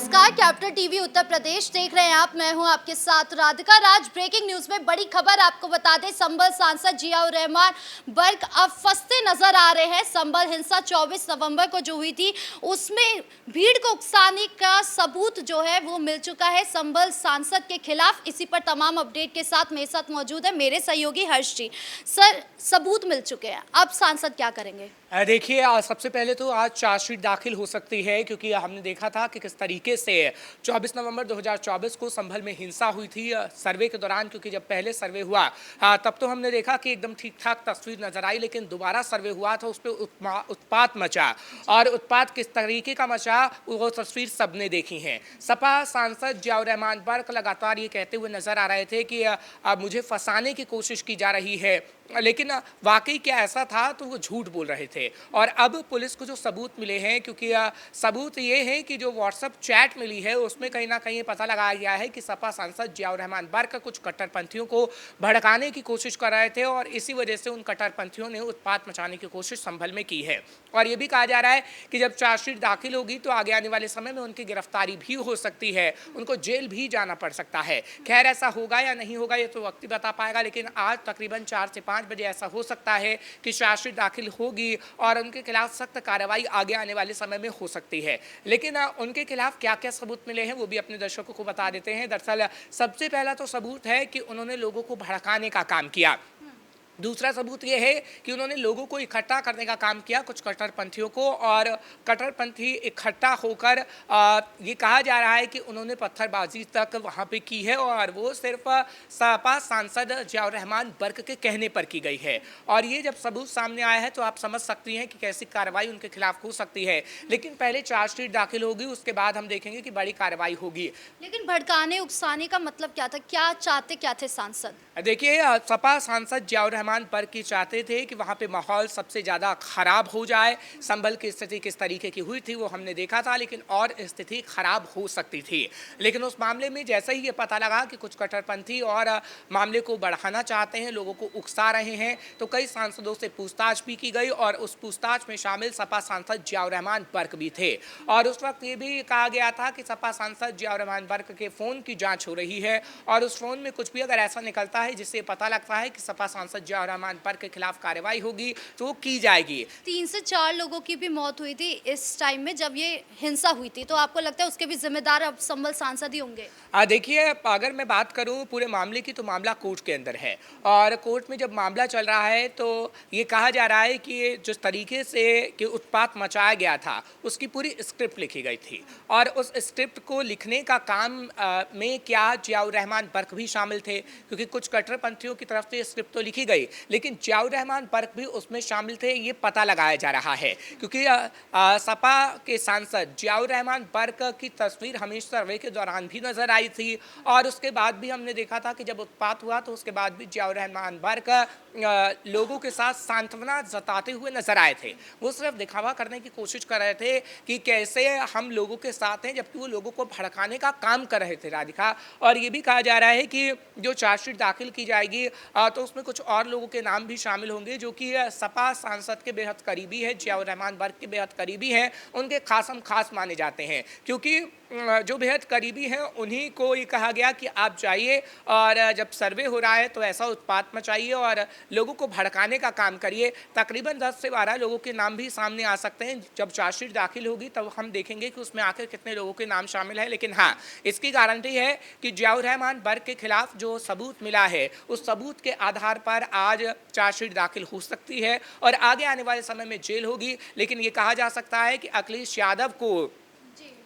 नमस्कार, capital TV Uttar Pradesh देख रहे हैं आप। मैं हूं आपके साथ राधिका राज। ब्रेकिंग न्यूज में बड़ी खबर आपको बता दें, संभल सांसद जियाउर रहमान बर्क अब फंसते नजर आ रहे हैं। संभल हिंसा 24 नवंबर को जो हुई थी, उसमें भीड़ को उकसाने का सबूत जो है वो मिल चुका है संभल सांसद के खिलाफ। इसी पर तमाम अपडेट के साथ मेरे साथ मौजूद है मेरे सहयोगी हर्ष जी। सर, सबूत मिल चुके हैं, अब सांसद क्या करेंगे? देखिए, सबसे पहले तो आज चार्जशीट दाखिल हो सकती है, क्योंकि हमने देखा था कि किस तरीके से 24 नवंबर 2024 को संभल में हिंसा हुई थी सर्वे के दौरान। क्योंकि जब पहले सर्वे हुआ तब तो हमने देखा कि एकदम ठीक ठाक तस्वीर नजर आई, लेकिन दोबारा सर्वे हुआ था, उस पर उत्पात मचा। और उत्पात किस तरीके का मचा वो तस्वीर सबने देखी है। सपा सांसद जियाउर रहमान बर्क लगातार ये कहते हुए नजर आ रहे थे कि मुझे फंसाने की कोशिश की जा रही है, लेकिन वाकई क्या ऐसा था तो वो झूठ बोल रहे थे। और अब पुलिस को जो सबूत मिले हैं, क्योंकि सबूत ये है कि जो व्हाट्सएप चैट मिली है उसमें कहीं ना कहीं पता लगाया गया है कि सपा सांसद जियाउर रहमान बर्क कुछ कट्टरपंथियों को भड़काने की कोशिश कर रहे थे, और इसी वजह से उन कट्टरपंथियों ने उत्पात मचाने की कोशिश संभल में की है। और ये भी कहा जा रहा है कि जब चार्जशीट दाखिल होगी तो आगे आने वाले समय में उनकी गिरफ्तारी भी हो सकती है, उनको जेल भी जाना पड़ सकता है। खैर, ऐसा होगा या नहीं होगा ये तो वक्त ही बता पाएगा, लेकिन आज तकरीबन 4 से 5 बजे ऐसा हो सकता है कि चार्जशीट दाखिल होगी और उनके खिलाफ सख्त कार्रवाई आगे आने वाले समय में हो सकती है। लेकिन उनके खिलाफ क्या क्या सबूत मिले हैं वो भी अपने दर्शकों को बता देते हैं। दरअसल सबसे पहला तो सबूत है कि उन्होंने लोगों को भड़काने का काम किया। दूसरा सबूत ये है कि उन्होंने लोगों को इकट्ठा करने का काम किया, कुछ कट्टरपंथियों को, और कट्टरपंथी इकट्ठा होकर ये कहा जा रहा है कि उन्होंने पत्थरबाजी तक वहाँ पे की है, और वो सिर्फ सपा सांसद जियाउर रहमान बर्क के कहने पर की गई है। और ये जब सबूत सामने आया है तो आप समझ सकती हैं कि कैसी कार्रवाई उनके खिलाफ हो सकती है। लेकिन पहले चार्जशीट दाखिल होगी, उसके बाद हम देखेंगे कि बड़ी कार्रवाई होगी। लेकिन भड़काने उकसाने का मतलब क्या था? क्या चाहते क्या थे सांसद? देखिए, सपा सांसद जियाउर रहमान बर्क की चाहते थे कि वहाँ पे माहौल सबसे ज़्यादा खराब हो जाए। संभल की स्थिति किस तरीके की हुई थी वो हमने देखा था, लेकिन और स्थिति खराब हो सकती थी। लेकिन उस मामले में जैसे ही ये पता लगा कि कुछ कट्टरपंथी और मामले को बढ़ाना चाहते हैं, लोगों को उकसा रहे हैं, तो कई सांसदों से पूछताछ भी की गई, और उस पूछताछ में शामिल सपा सांसद जियाउर रहमान बर्क भी थे। और उस वक्त ये भी कहा गया था कि सपा सांसद जियाउर रहमान बर्क के फ़ोन की जाँच हो रही है, और उस फ़ोन में कुछ भी अगर ऐसा निकलता है जिससे पता लगता है कि सपा सांसद जियाउर रहमान बर्क के खिलाफ कार्रवाई होगी तो वो की जाएगी। 3 से 4 लोगों की भी मौत हुई थी इस टाइम में जब ये हिंसा हुई थी, तो आपको लगता है उसके भी जिम्मेदार अब संभल सांसद ही होंगे? देखिए, अगर मैं बात करूं पूरे मामले की तो मामला कोर्ट के अंदर है, और कोर्ट में जब मामला चल रहा है तो ये कहा जा रहा है कि जिस तरीके से कि उत्पात मचाया गया था उसकी पूरी स्क्रिप्ट लिखी गई थी, और उस स्क्रिप्ट को लिखने का काम में क्या जियाउर रहमान बर्क भी शामिल थे, क्योंकि कुछ कट्टरपंथियों की तरफ से स्क्रिप्ट तो लिखी गई लेकिन जियाउर रहमान बर्क भी उसमें शामिल थे, ये पता लगाया जा रहा है। क्योंकि सपा के सांसद जियाउर रहमान बर्क की तस्वीर हमेशा सर्वे के दौरान भी नजर आई थी, और उसके बाद भी हमने देखा था कि जब उत्पात हुआ तो उसके बाद भी जियाउर रहमान बर्क लोगों के साथ सांत्वना जताते हुए नजर आए थे। वो सिर्फ दिखावा करने की कोशिश कर रहे थे कि कैसे हम लोगों के साथ हैं, जबकि वो लोगों को भड़काने का काम कर रहे थे, राधिका। और ये भी कहा जा रहा है कि जो चार्जशीट दाखिल की जाएगी तो उसमें कुछ और लोगों के नाम भी शामिल होंगे जो कि सपा सांसद के बेहद करीबी है, जियाउर रहमान बर्क के बेहद करीबी हैं, उनके खासम खास माने जाते हैं। क्योंकि जो बेहद करीबी हैं उन्हीं को ये कहा गया कि आप जाइए और जब सर्वे हो रहा है तो ऐसा उत्पात मचाइए और लोगों को भड़काने का काम करिए। तकरीबन 10 से 12 लोगों के नाम भी सामने आ सकते हैं। जब चार्जशीट दाखिल होगी तब हम देखेंगे कि उसमें आखिर कितने लोगों के नाम शामिल हैं। लेकिन हाँ, इसकी गारंटी है कि जियाउर रहमान बर्क के खिलाफ जो सबूत मिला है उस सबूत के आधार पर आज चार्जशीट दाखिल हो सकती है और आगे आने वाले समय में जेल होगी। लेकिन ये कहा जा सकता है कि अखिलेश यादव को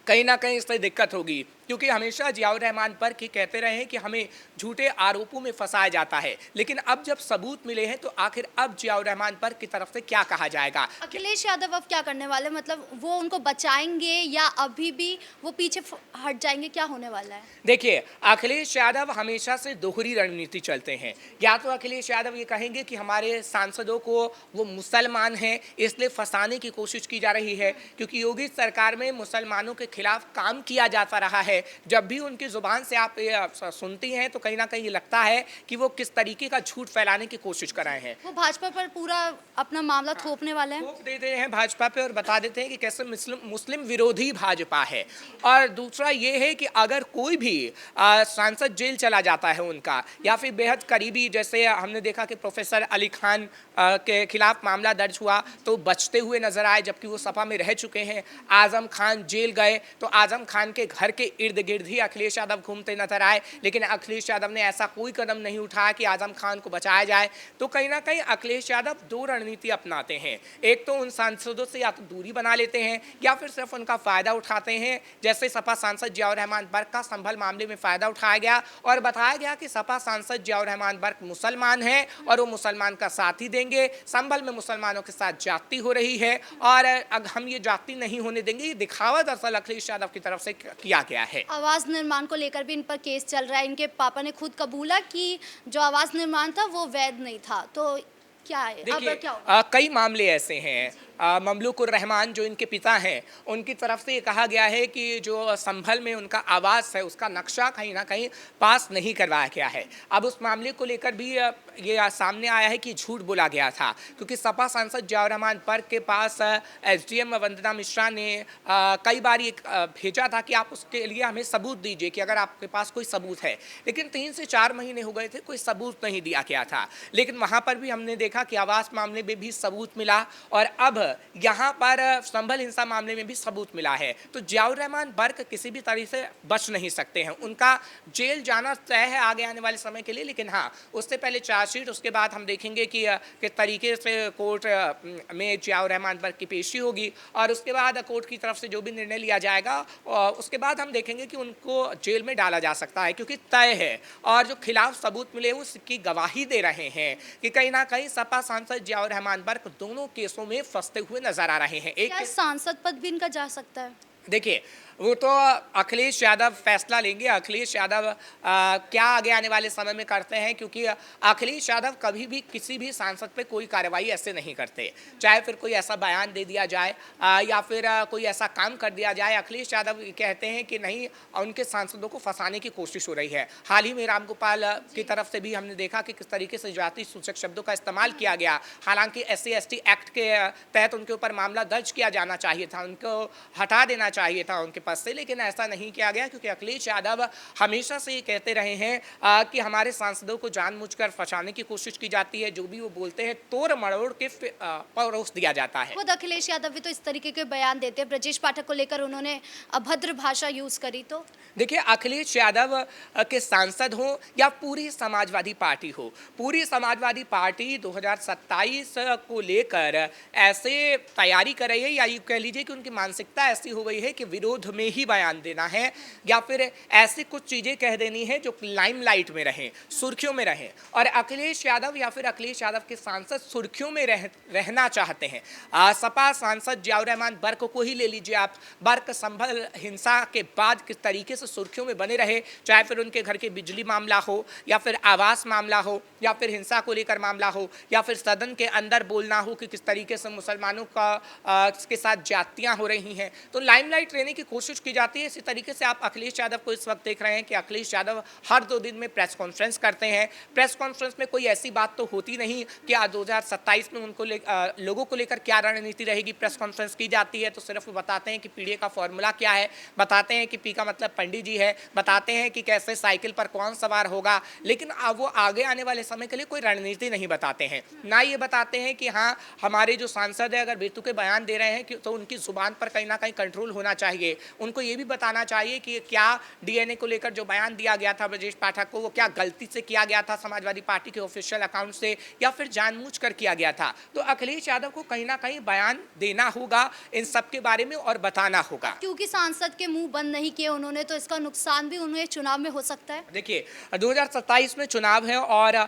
कहीं ना कहीं इससे दिक्कत होगी, क्योंकि हमेशा जियाउर रहमान बर्क ही कहते रहे हैं कि हमें झूठे आरोपों में फंसाया जाता है। लेकिन अब जब सबूत मिले हैं तो आखिर अब जियाउर रहमान बर्क की तरफ से क्या कहा जाएगा? अखिलेश यादव अब क्या करने वाले? मतलब वो उनको बचाएंगे या अभी भी वो पीछे हट जाएंगे? क्या होने वाला है? देखिए, अखिलेश यादव हमेशा से दोहरी रणनीति चलते हैं। या तो अखिलेश यादव ये कहेंगे कि हमारे सांसदों को वो मुसलमान हैं इसलिए फंसाने की कोशिश की जा रही है, क्योंकि योगी सरकार में मुसलमानों के खिलाफ काम किया जाता रहा है, जब भी उनकी ज़ुबान से आप ये सुनती हैं तो कहीं ना कहीं लगता है कि वो किस तरीके का झूठ फैलाने की कोशिश कर रहे हैं। वो भाजपा पर पूरा अपना मामला थोपने वाले हैं। थोप देते हैं भाजपा पे और बता देते हैं कि कैसे मुस्लिम मुस्लिम विरोधी भाजपा है। और दूसरा ये है कि अगर कोई भी सांसद जेल चला जाता है उनका, या फिर बेहद करीबी, जैसे हमने देखा कि प्रोफेसर अली खान के खिलाफ मामला दर्ज हुआ तो बचते हुए नजर आए, जबकि वो सपा में रह चुके हैं। आजम खान जेल गए तो आजम खान के घर के इर्द गिर्द ही अखिलेश यादव घूमते नजर आए, लेकिन अखिलेश यादव ने ऐसा कोई कदम नहीं उठाया कि आजम खान को बचाया जाए। तो कहीं ना कहीं अखिलेश यादव दो रणनीति अपनाते हैं, एक तो उन सांसदों से या तो दूरी बना लेते हैं या फिर सिर्फ उनका फायदा उठाते हैं। जैसे सपा सांसद जियाउर रहमान बर्क का संभल मामले में फायदा उठाया गया और बताया गया कि सपा सांसद जियाउर रहमान बर्क मुसलमान है और वो मुसलमान का साथ ही देंगे। संभल में मुसलमानों के साथ जाति हो रही है और हम ये जाति नहीं होने देंगे। ये दिखावा दरअसल अखिलेश यादव की तरफ से किया गया है। आवास निर्माण को लेकर भी इन पर केस चल रहा है। इनके पापा ने खुद कबूला कि जो आवास निर्माण था वो वैध नहीं था। तो क्या है अब देखिए, क्या होगा? कई मामले ऐसे हैं। ममलूकुर रहमान जो इनके पिता हैं, उनकी तरफ से ये कहा गया है कि जो संभल में उनका आवास है उसका नक्शा कहीं ना कहीं पास नहीं करवाया गया है। अब उस मामले को लेकर भी ये सामने आया है कि झूठ बोला गया था, क्योंकि सपा सांसद जियाउर रहमान बर्क के पास एसडीएम वंदना मिश्रा ने कई बार ये भेजा था कि आप उसके लिए हमें सबूत दीजिए कि अगर आपके पास कोई सबूत है, लेकिन 3 से 4 महीने हो गए थे, कोई सबूत नहीं दिया गया था। लेकिन वहाँ पर भी हमने देखा कि आवास मामले में भी सबूत मिला और अब यहाँ पर संभल हिंसा मामले में भी सबूत मिला है। तो जियाउर रहमान बर्क किसी भी तरह से बच नहीं सकते हैं, उनका जेल जाना तय है आगे आने वाले समय के लिए। लेकिन हाँ, उससे पहले चार्जशीट, उसके बाद हम देखेंगे कि किस तरीके से कोर्ट में जियाउर रहमान बर्क की पेशी होगी और उसके बाद कोर्ट की तरफ से जो भी निर्णय लिया जाएगा उसके बाद हम देखेंगे कि उनको जेल में डाला जा सकता है, क्योंकि तय है और जो खिलाफ सबूत मिले उसकी गवाही दे रहे हैं कि कहीं ना कहीं सपा सांसद जियाउर रहमान बर्क दोनों केसों में फंसते हुए नजर आ रहे हैं। क्या सांसद पद भी इनका जा सकता है? देखिए, वो तो अखिलेश यादव फैसला लेंगे। अखिलेश यादव क्या आगे आने वाले समय में करते हैं, क्योंकि अखिलेश यादव कभी भी किसी भी सांसद पे कोई कार्रवाई ऐसे नहीं करते, चाहे फिर कोई ऐसा बयान दे दिया जाए या फिर कोई ऐसा काम कर दिया जाए। अखिलेश यादव कहते हैं कि नहीं, उनके सांसदों को फंसाने की कोशिश हो रही है। हाल ही में रामगोपाल की तरफ से भी हमने देखा कि किस तरीके से जाति सूचक शब्दों का इस्तेमाल किया गया। हालांकि SC/ST एक्ट के तहत उनके ऊपर मामला दर्ज किया जाना चाहिए था, उनको हटा देना चाहिए था उनके पास से, लेकिन ऐसा नहीं किया गया, क्योंकि अखिलेश यादव हमेशा से ये कहते रहे हैं कि हमारे सांसदों को जानबूझकर फंसाने की कोशिश की जाती है, जो भी वो बोलते हैं तोड़ मरोड़ के परोस दिया जाता है। खुद अखिलेश यादव भी तो इस तरीके के बयान देते हैं। ब्रजेश पाठक को लेकर उन्होंने अभद्र भाषा यूज करी। तो देखिए, अखिलेश यादव के सांसद हो या पूरी समाजवादी पार्टी हो, पूरी समाजवादी पार्टी 2027 को लेकर ऐसे तैयारी कर रही है, या ये कह लीजिए कि उनकी मानसिकता ऐसी हो गई है कि विरोध में ही बयान देना है या फिर ऐसी कुछ चीज़ें कह देनी है जो लाइमलाइट में रहें, सुर्खियों में रहें। और अखिलेश यादव या फिर अखिलेश यादव के सांसद सुर्खियों में रहना चाहते हैं। सपा सांसद जियाउर रहमान बर्क को ही ले लीजिए आप। बर्क संभल हिंसा के बाद किस तरीके से सुर्खियों में बने रहे, चाहे फिर उनके घर के बिजली मामला हो या फिर आवास मामला हो या फिर हिंसा को लेकर मामला हो या फिर सदन के अंदर बोलना हो कि किस तरीके से मुसलमानों का के साथ जातियां हो रही हैं, तो लाइमलाइट रहने की कोशिश की जाती है। इसी तरीके से आप अखिलेश यादव को इस वक्त देख रहे हैं कि अखिलेश यादव हर 2 दिन में प्रेस कॉन्फ्रेंस करते हैं। प्रेस कॉन्फ्रेंस में कोई ऐसी बात तो होती नहीं कि 2027 में उनको लोगों को लेकर क्या रणनीति रहेगी। प्रेस कॉन्फ्रेंस की जाती है तो सिर्फ बताते हैं कि पीढ़ी का फॉर्मूला क्या है, बताते हैं कि पी का मतलब पंडित जी है, बताते हैं कि कैसे साइकिल पर कौन सवार होगा, लेकिन वो आगे आने वाले समय के लिए कोई रणनीति नहीं बताते हैं। ना ये बताते हैं कि हाँ, हमारे जो सांसद है अगर बेतुके बयान दे रहे हैं तो उनकी जुबान पर कहीं ना कहीं कंट्रोल होना चाहिए। उनको ये भी बताना चाहिए कि क्या DNA को लेकर जो बयान दिया गया था ब्रजेश पाठक को, वो क्या गलती से किया गया था समाजवादी पार्टी के ऑफिशियल अकाउंट से या फिर जानबूझकर किया गया था। तो अखिलेश यादव को कहीं ना कहीं बयान देना होगा इन सब के बारे में और बताना होगा। क्योंकि सांसद के मुंह बंद नहीं किए उन्होंने, तो इसका नुकसान भी उन्हें चुनाव में हो सकता है। देखिए, 2027 में चुनाव है और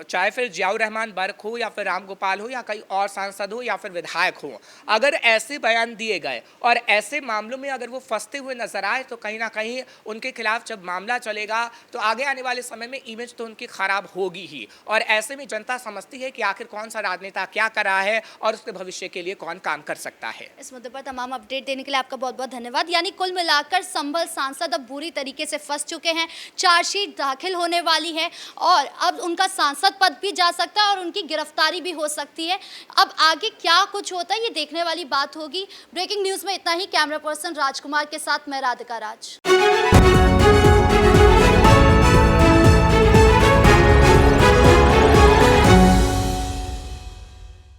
चाहे फिर जियाउर रहमान बर्क हो या फिर रामगोपाल हो या कई और सांसद हो या फिर विधायक हो, अगर ऐसे बयान दिए गए और ऐसे मामलों में में अगर वो फंसते हुए नजर आए तो कहीं ना कहीं उनके खिलाफ जब मामला चलेगा तो आगे आने वाले समय में इमेज तो उनकी खराब होगी ही। और ऐसे में जनता समझती है कि आखिर कौन सा राजनेता क्या कर रहा है और उसके भविष्य के लिए कौन काम कर सकता है। इस मुद्दे पर तमाम अपडेट देने के लिए आपका बहुत बहुत धन्यवाद। यानी कुल मिलाकर संभल सांसद अब बुरी तरीके से फंस चुके हैं, चार्जशीट दाखिल होने वाली है और अब उनका सांसद पद भी जा सकता है और उनकी गिरफ्तारी भी हो सकती है। अब आगे क्या कुछ होता है ये देखने वाली बात होगी। ब्रेकिंग न्यूज़ में इतना ही। कैमरा पर्सन राजकुमार के साथ मैं राधिका राज।